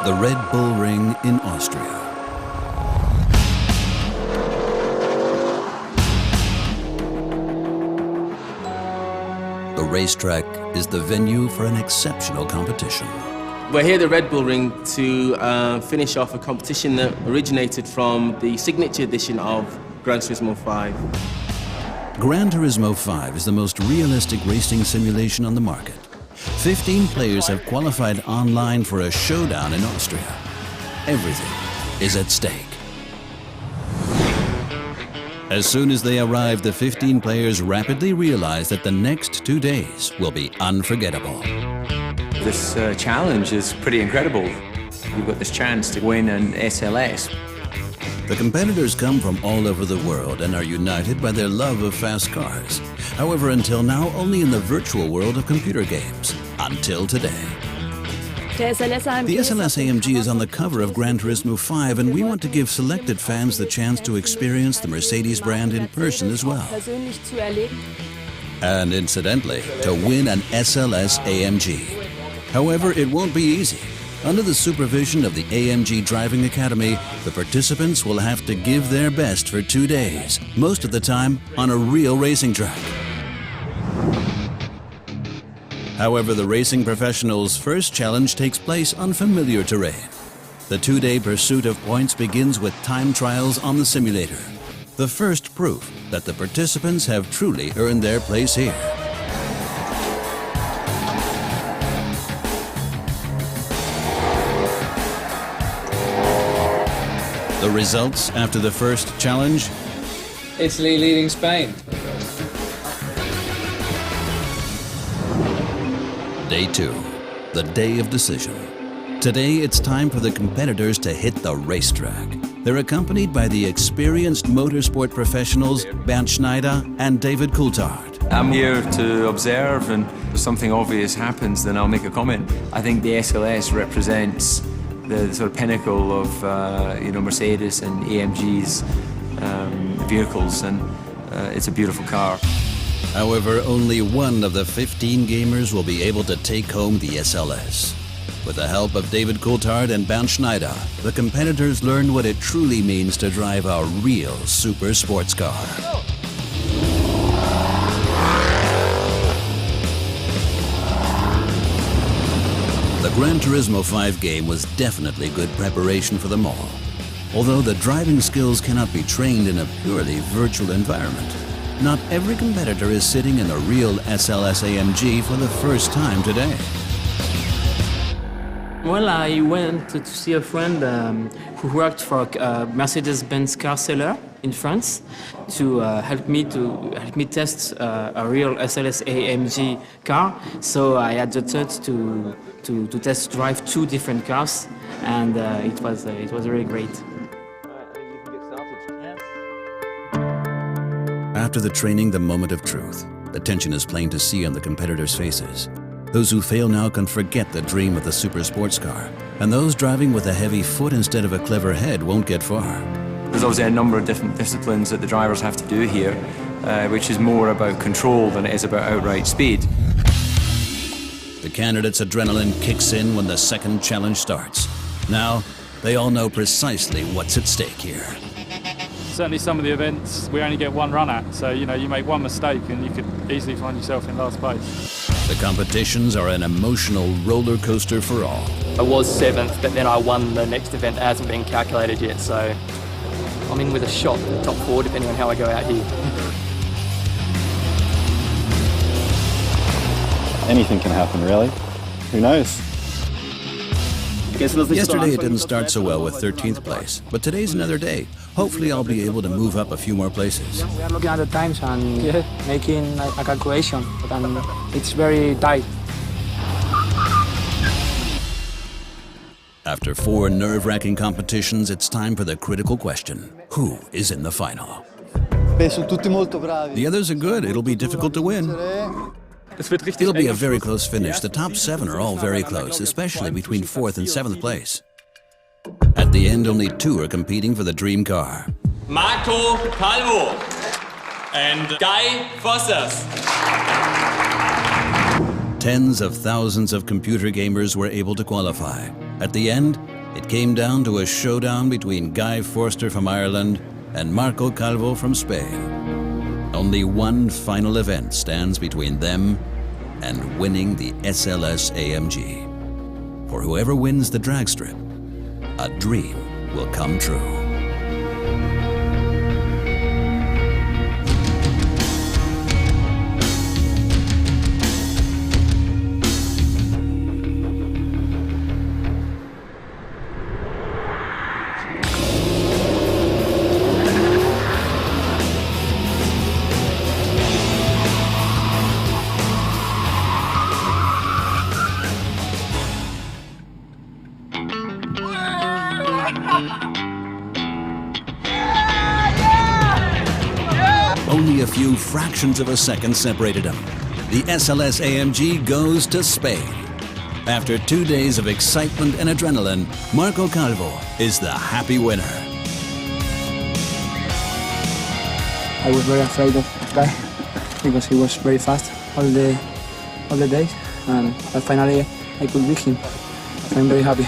the Red Bull Ring in Austria. The racetrack is the venue for an exceptional competition. We're here at the Red Bull Ring to finish off a competition that originated from the signature edition of Gran Turismo 5. Gran Turismo 5 is the most realistic racing simulation on the market. 15 players have qualified online for a showdown in Austria. Everything is at stake. As soon as they arrive, the 15 players rapidly realize that the next 2 days will be unforgettable. This challenge is pretty incredible. You've got this chance to win an SLS. The competitors come from all over the world and are united by their love of fast cars. However, until now, only in the virtual world of computer games. Until today. The SLS AMG is on the cover of Gran Turismo 5, and we want to give selected fans the chance to experience the Mercedes brand in person as well. And incidentally, to win an SLS AMG. However, it won't be easy. Under the supervision of the AMG Driving Academy, the participants will have to give their best for 2 days, most of the time on a real racing track. However, the racing professionals' first challenge takes place on familiar terrain. The 2-day pursuit of points begins with time trials on the simulator. The first proof that the participants have truly earned their place here. The results after the first challenge? Italy leading Spain. Day 2, the day of decision. Today, it's time for the competitors to hit the racetrack. They're accompanied by the experienced motorsport professionals Bernd Schneider and David Coulthard. I'm here to observe, and if something obvious happens, then I'll make a comment. I think the SLS represents the sort of pinnacle of Mercedes and AMG's vehicles, and it's a beautiful car. However, only one of the 15 gamers will be able to take home the SLS. With the help of David Coulthard and Bernd Schneider, the competitors learn what it truly means to drive a real super sports car. The Gran Turismo 5 game was definitely good preparation for them all, although the driving skills cannot be trained in a purely virtual environment. Not every competitor is sitting in a real SLS AMG for the first time today. Well, I went to see a friend who worked for a Mercedes-Benz car seller in France to help me test a real SLS AMG car. So I had the chance to test drive 2 different cars, and it was really great. After the training, the moment of truth. The tension is plain to see on the competitors' faces. Those who fail now can forget the dream of the super sports car, and those driving with a heavy foot instead of a clever head won't get far. There's obviously a number of different disciplines that the drivers have to do here, which is more about control than it is about outright speed. The candidates' adrenaline kicks in when the second challenge starts. Now, they all know precisely what's at stake here. Certainly some of the events we only get one run at, so you make one mistake and you could easily find yourself in last place. The competitions are an emotional roller coaster for all. I was 7th, but then I won the next event that hasn't been calculated yet, so I'm in with a shot at the top 4 depending on how I go out here. Anything can happen, really. Who knows? Yesterday it didn't start so well with 13th place, but today's another day. Hopefully I'll be able to move up a few more places. We are looking at the times and making a calculation, but it's very tight. After 4 nerve-wracking competitions, it's time for the critical question. Who is in the final? The others are good. It'll be difficult to win. It'll be a very close finish. The top 7 are all very close, especially between 4th and 7th place. At the end, only 2 are competing for the dream car. Marco Calvo and Guy Fossers. Tens of thousands of computer gamers were able to qualify. At the end, It came down to a showdown between Guy Forster from Ireland and Marco Calvo from Spain. Only one final event stands between them and winning the SLS AMG. For whoever wins the drag strip, a dream will come true. Only a few fractions of a second separated them. The SLS AMG goes to Spain. After 2 days of excitement and adrenaline, Marco Calvo is the happy winner. I was very afraid of Guy because he was very fast all the days, but finally I could beat him. So I'm very happy.